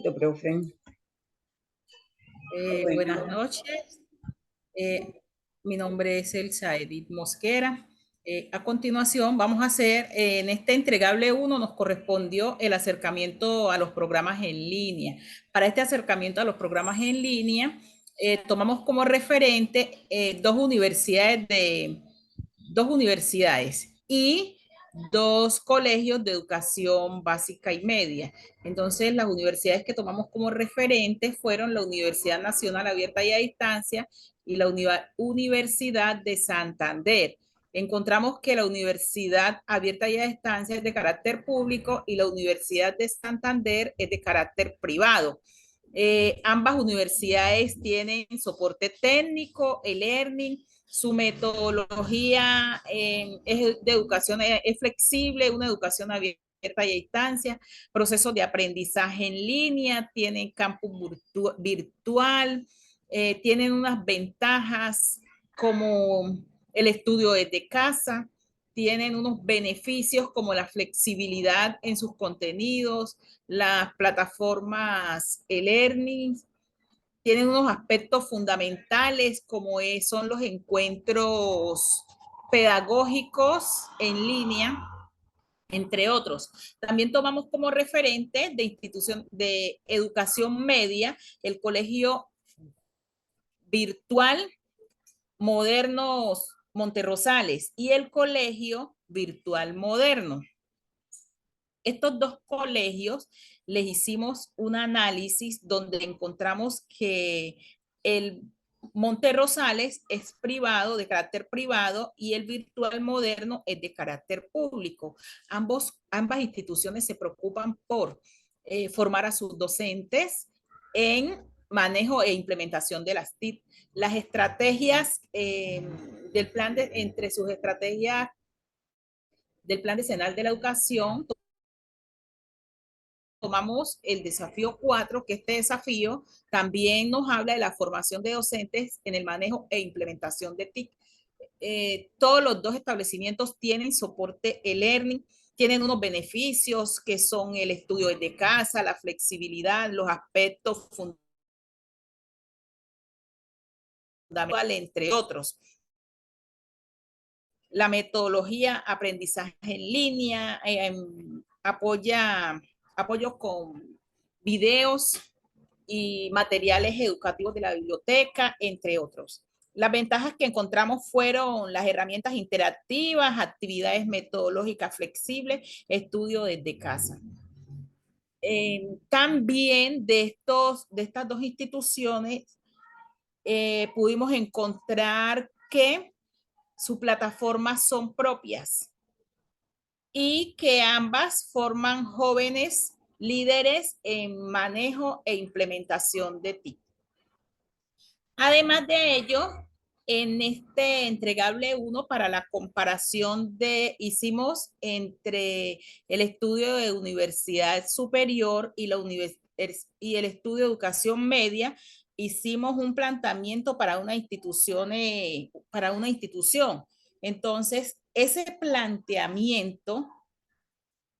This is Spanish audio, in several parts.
momentito, profe. Buenas noches. Mi nombre es Elsa Edith Mosquera. A continuación vamos a hacer, en este entregable 1 nos correspondió el acercamiento a los programas en línea. Para este acercamiento a los programas en línea, tomamos como referente dos universidades y dos colegios de educación básica y media. Entonces, las universidades que tomamos como referentes fueron la Universidad Nacional Abierta y a Distancia y la Universidad de Santander. Encontramos que la Universidad Abierta y a Distancia es de carácter público y la Universidad de Santander es de carácter privado. Ambas universidades tienen soporte técnico, e-learning, su metodología es de educación, es flexible, una educación abierta y a distancia, procesos de aprendizaje en línea, tienen campus virtual, tienen unas ventajas como el estudio desde casa, tienen unos beneficios como la flexibilidad en sus contenidos, las plataformas e-learning, tienen unos aspectos fundamentales como son los encuentros pedagógicos en línea, entre otros. También tomamos como referente de institución de educación media el colegio virtual Modernos Monterrosales y el colegio virtual moderno. Estos dos colegios les hicimos un análisis donde encontramos que el Monterrosales es privado, de carácter privado, y el virtual moderno es de carácter público. Ambas instituciones se preocupan por formar a sus docentes en manejo e implementación de las TIC. Las estrategias del plan entre sus estrategias del Plan Decenal de la Educación, tomamos el desafío 4, que este desafío también nos habla de la formación de docentes en el manejo e implementación de TIC. Todos los dos establecimientos tienen soporte e-learning, tienen unos beneficios que son el estudio desde casa, la flexibilidad, los aspectos fundamentales, entre otros. La metodología aprendizaje en línea, apoyo con videos y materiales educativos de la biblioteca, entre otros. Las ventajas que encontramos fueron las herramientas interactivas, actividades metodológicas flexibles, estudio desde casa. También de estas dos instituciones pudimos encontrar que sus plataformas son propias y que ambas forman jóvenes líderes en manejo e implementación de TIC. Además de ello, en este entregable 1 para la comparación hicimos entre el estudio de universidad superior y el estudio de educación media, hicimos un planteamiento para una institución. Entonces, ese planteamiento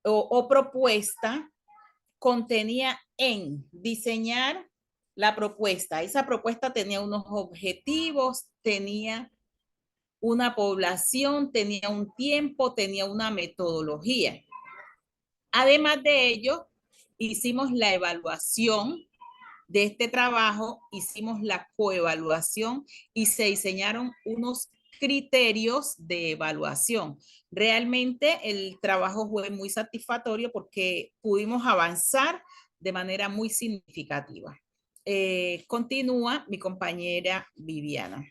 o propuesta contenía en diseñar la propuesta. Esa propuesta tenía unos objetivos, tenía una población, tenía un tiempo, tenía una metodología. Además de ello, hicimos la evaluación de este trabajo, hicimos la coevaluación y se diseñaron unos criterios de evaluación. Realmente el trabajo fue muy satisfactorio porque pudimos avanzar de manera muy significativa. Continúa mi compañera Viviana.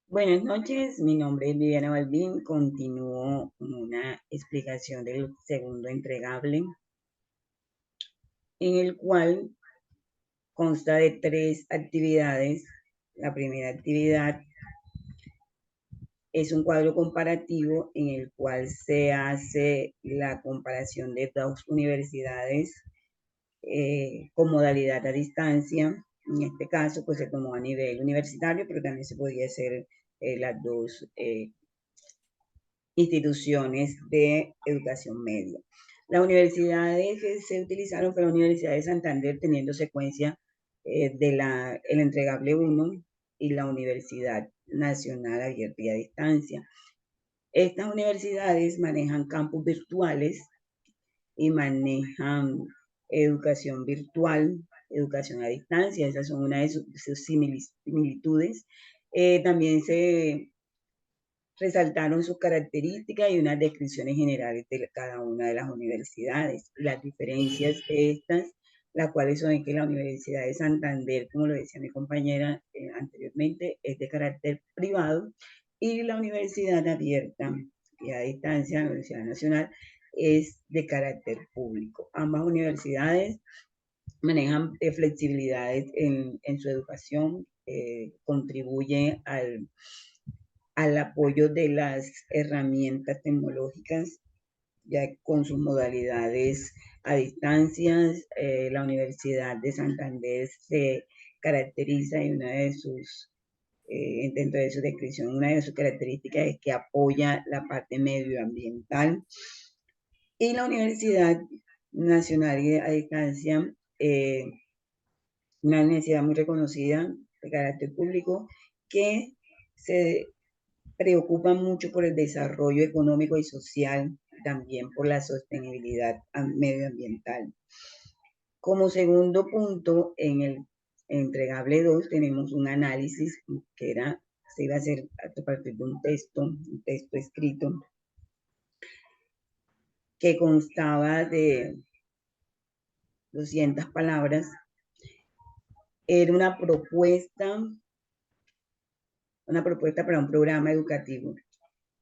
Buenas noches, mi nombre es Viviana Balbín. Continúo con una explicación del segundo entregable, en el cual consta de 3 actividades. La primera actividad es un cuadro comparativo en el cual se hace la comparación de 2 universidades con modalidad a distancia. En este caso, pues se tomó a nivel universitario, pero también se podía hacer las 2 instituciones de educación media. Las universidades que se utilizaron fue la Universidad de Santander, teniendo secuencia el entregable 1 y la Universidad Nacional Abierta y a Distancia. Estas universidades manejan campus virtuales y manejan educación virtual, educación a distancia. Esas son una de sus similitudes. También se resaltaron sus características y unas descripciones generales de cada una de las universidades. Las diferencias de estas, las cuales son que la Universidad de Santander, como lo decía mi compañera anteriormente, es de carácter privado, y la Universidad Abierta y a Distancia, la Universidad Nacional, es de carácter público. Ambas universidades manejan flexibilidades en su educación, contribuyen al apoyo de las herramientas tecnológicas, ya con sus modalidades a distancias. La Universidad de Santander se caracteriza en una de sus, dentro de su descripción, una de sus características es que apoya la parte medioambiental. Y la Universidad Nacional a Distancia, una universidad muy reconocida de carácter público, que se preocupa mucho por el desarrollo económico y social, también por la sostenibilidad medioambiental. Como segundo punto, en el entregable 2 tenemos un análisis que se iba a hacer a partir de un texto escrito que constaba de 200 palabras. Era una propuesta para un programa educativo.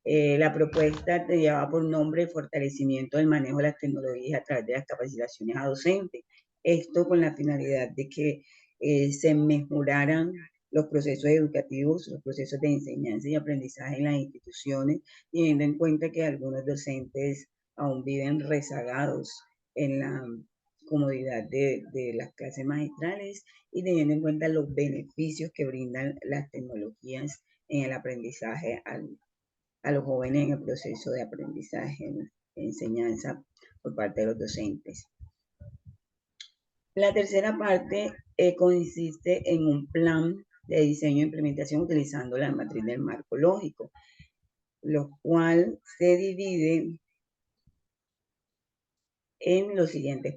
La propuesta te llevaba por nombre el fortalecimiento del manejo de las tecnologías a través de las capacitaciones a docentes. Esto con la finalidad de que se mejoraran los procesos educativos, los procesos de enseñanza y aprendizaje en las instituciones, teniendo en cuenta que algunos docentes aún viven rezagados en la comodidad de las clases magistrales, y teniendo en cuenta los beneficios que brindan las tecnologías en el aprendizaje a los jóvenes en el proceso de aprendizaje, enseñanza por parte de los docentes. La tercera parte consiste en un plan de diseño e implementación utilizando la matriz del marco lógico, lo cual se divide en los siguientes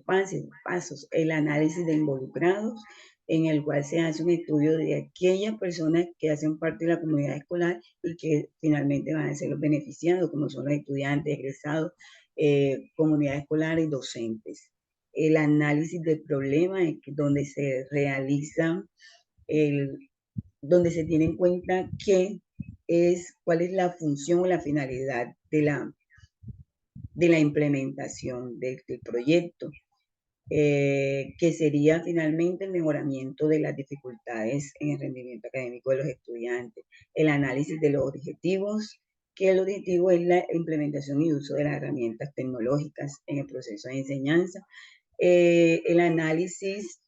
pasos. El análisis de involucrados, en el cual se hace un estudio de aquellas personas que hacen parte de la comunidad escolar y que finalmente van a ser los beneficiados, como son los estudiantes, egresados, comunidad escolar y docentes. El análisis del problema es donde se realiza, donde se tiene en cuenta cuál es la función o la finalidad de la implementación del proyecto, que sería finalmente el mejoramiento de las dificultades en el rendimiento académico de los estudiantes, el análisis de los objetivos, que el objetivo es la implementación y uso de las herramientas tecnológicas en el proceso de enseñanza, el análisis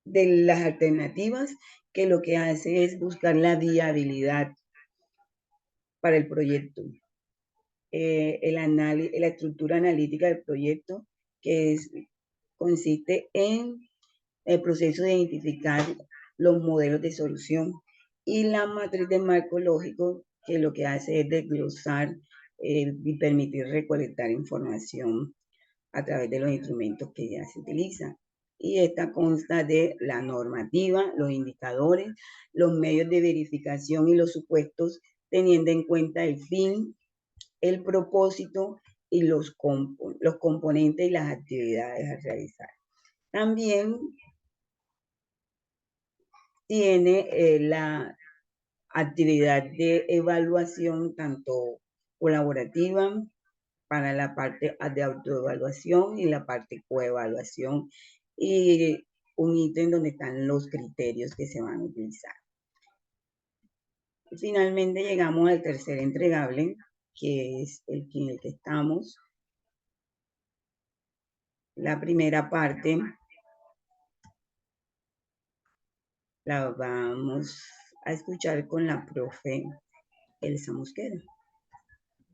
de las alternativas, que lo que hace es buscar la viabilidad para el proyecto, la estructura analítica del proyecto, que consiste en el proceso de identificar los modelos de solución, y la matriz de marco lógico, que lo que hace es desglosar y permitir recolectar información a través de los instrumentos que ya se utilizan. Y esta consta de la normativa, los indicadores, los medios de verificación y los supuestos, teniendo en cuenta el fin, el propósito y los componentes y las actividades a realizar. También tiene la actividad de evaluación tanto colaborativa para la parte de autoevaluación y la parte coevaluación, y un ítem donde están los criterios que se van a utilizar. Finalmente llegamos al tercer entregable, que es el en el que estamos. La primera parte la vamos a escuchar con la profe Elsa Mosquera.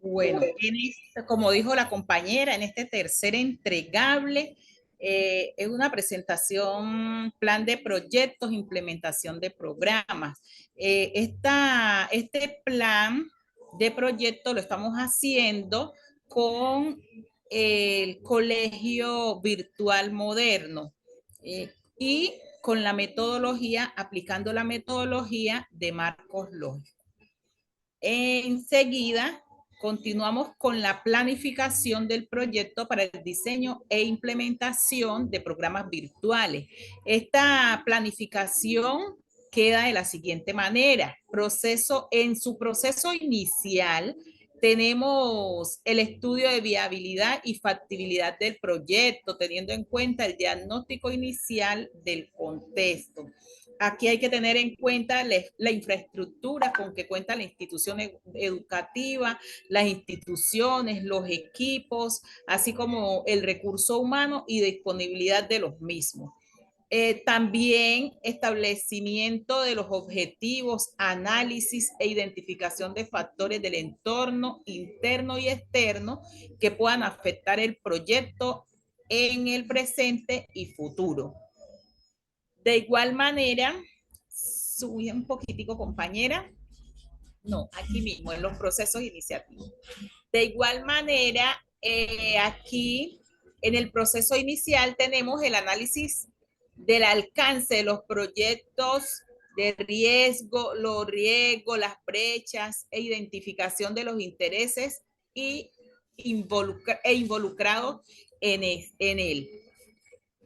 Bueno, como dijo la compañera, en este tercer entregable es una presentación, plan de proyectos, implementación de programas. Este plan de proyecto lo estamos haciendo con el Colegio Virtual Moderno y con la metodología, aplicando la metodología de marcos lógicos. Enseguida, continuamos con la planificación del proyecto para el diseño e implementación de programas virtuales. Esta planificación queda de la siguiente manera. En su proceso inicial, tenemos el estudio de viabilidad y factibilidad del proyecto, teniendo en cuenta el diagnóstico inicial del contexto. Aquí hay que tener en cuenta la infraestructura con que cuenta la institución educativa, las instituciones, los equipos, así como el recurso humano y disponibilidad de los mismos. También establecimiento de los objetivos, análisis e identificación de factores del entorno interno y externo que puedan afectar el proyecto en el presente y futuro. De igual manera, subí un poquitico, compañera. No, aquí mismo, en los procesos iniciativos. De igual manera, aquí en el proceso inicial tenemos el análisis del alcance de los proyectos de riesgo, los riesgos, las brechas e identificación de los intereses involucrados en él.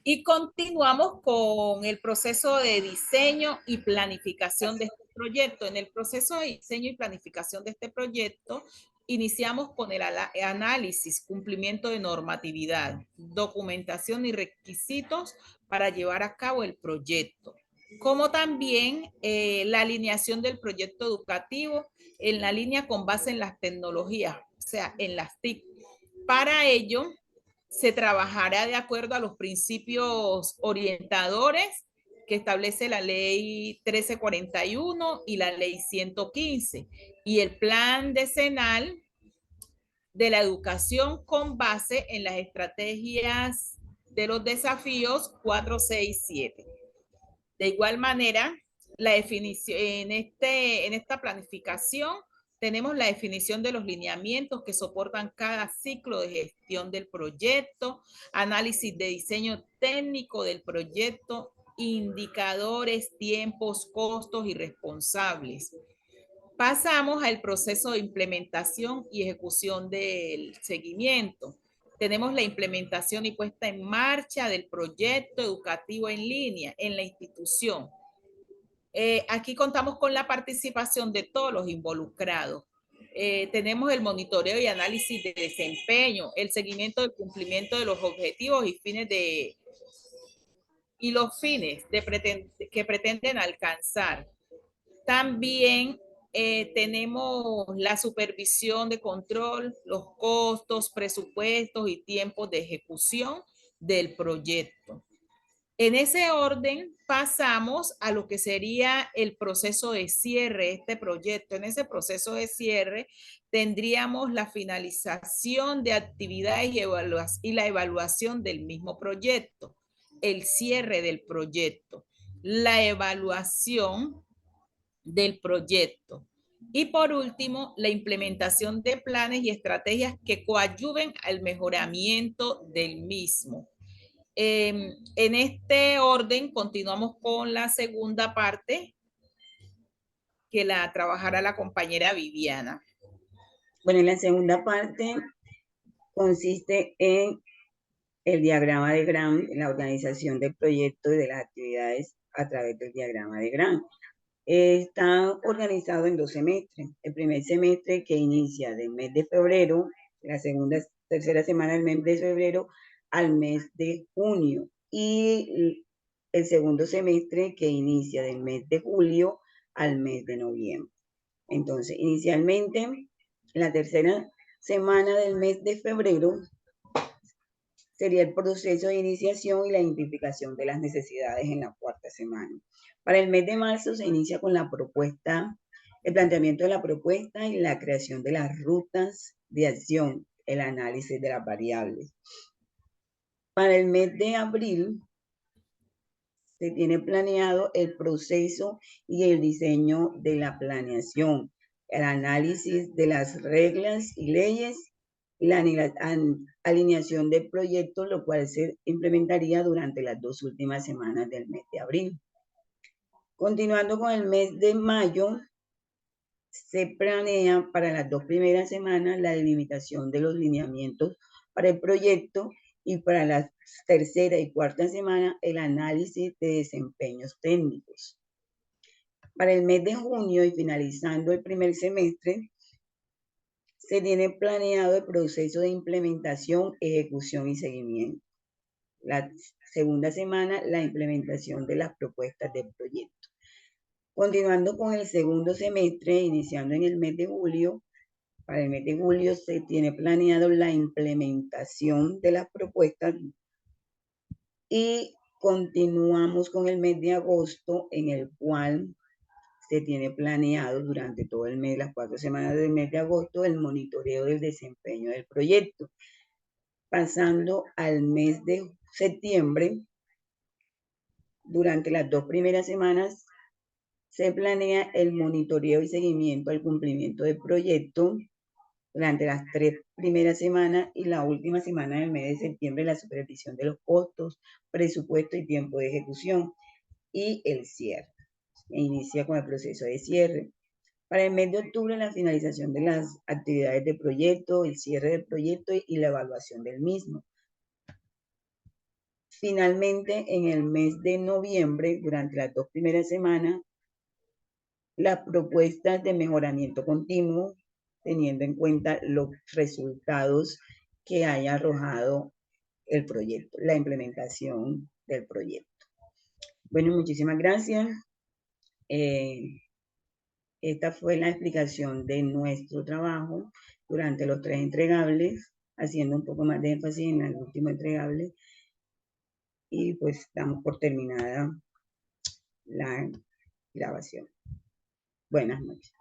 Y continuamos con el proceso de diseño y planificación de este proyecto. En el proceso de diseño y planificación de este proyecto, iniciamos con el análisis, cumplimiento de normatividad, documentación y requisitos para llevar a cabo el proyecto, como también la alineación del proyecto educativo en la línea con base en las tecnologías, o sea, en las TIC. Para ello, se trabajará de acuerdo a los principios orientadores que establece la ley 1341 y la ley 115 y el plan decenal de la educación con base en las estrategias de los desafíos 4, 6, 7. De igual manera, la definición en esta planificación tenemos la definición de los lineamientos que soportan cada ciclo de gestión del proyecto, análisis de diseño técnico del proyecto, indicadores, tiempos, costos y responsables. Pasamos al proceso de implementación y ejecución del seguimiento. Tenemos la implementación y puesta en marcha del proyecto educativo en línea en la institución. Aquí contamos con la participación de todos los involucrados. Tenemos el monitoreo y análisis de desempeño, el seguimiento del cumplimiento de los objetivos y los fines que pretenden alcanzar. También tenemos la supervisión de control, los costos, presupuestos y tiempos de ejecución del proyecto. En ese orden pasamos a lo que sería el proceso de cierre de este proyecto. En ese proceso de cierre tendríamos la finalización de actividades y la evaluación del mismo proyecto, el cierre del proyecto, la evaluación del proyecto y por último la implementación de planes y estrategias que coadyuven al mejoramiento del mismo. En este orden continuamos con la segunda parte que la trabajará la compañera Viviana. Bueno, la segunda parte consiste en el diagrama de Graham, la organización del proyecto y de las actividades a través del diagrama de Graham. Está organizado en 2 semestres. El primer semestre que inicia del mes de febrero, la tercera semana del mes de febrero al mes de junio. Y el segundo semestre que inicia del mes de julio al mes de noviembre. Entonces, inicialmente, la tercera semana del mes de febrero sería el proceso de iniciación y la identificación de las necesidades en la cuarta semana. Para el mes de marzo se inicia con la propuesta, el planteamiento de la propuesta y la creación de las rutas de acción, el análisis de las variables. Para el mes de abril se tiene planeado el proceso y el diseño de la planeación, el análisis de las reglas y leyes y la alineación del proyecto, lo cual se implementaría durante las 2 últimas semanas del mes de abril. Continuando con el mes de mayo, se planea para las 2 primeras semanas la delimitación de los lineamientos para el proyecto y para la tercera y cuarta semana el análisis de desempeños técnicos. Para el mes de junio y finalizando el primer semestre, se tiene planeado el proceso de implementación, ejecución y seguimiento. La segunda semana, la implementación de las propuestas del proyecto. Continuando con el segundo semestre, iniciando en el mes de julio, para el mes de julio se tiene planeado la implementación de las propuestas y continuamos con el mes de agosto, en el cual se tiene planeado durante todo el mes, las 4 semanas del mes de agosto, el monitoreo del desempeño del proyecto. Pasando al mes de septiembre, durante las 2 primeras semanas se planea el monitoreo y seguimiento al cumplimiento del proyecto. Durante las 3 primeras semanas y la última semana del mes de septiembre, la supervisión de los costos, presupuesto y tiempo de ejecución y el cierre. E inicia con el proceso de cierre. Para el mes de octubre, la finalización de las actividades del proyecto, el cierre del proyecto y la evaluación del mismo. Finalmente, en el mes de noviembre, durante las 2 primeras semanas, las propuestas de mejoramiento continuo, teniendo en cuenta los resultados que haya arrojado el proyecto, la implementación del proyecto. Bueno, muchísimas gracias. Esta fue la explicación de nuestro trabajo durante los 3 entregables, haciendo un poco más de énfasis en el último entregable. Y pues damos por terminada la grabación. Buenas noches.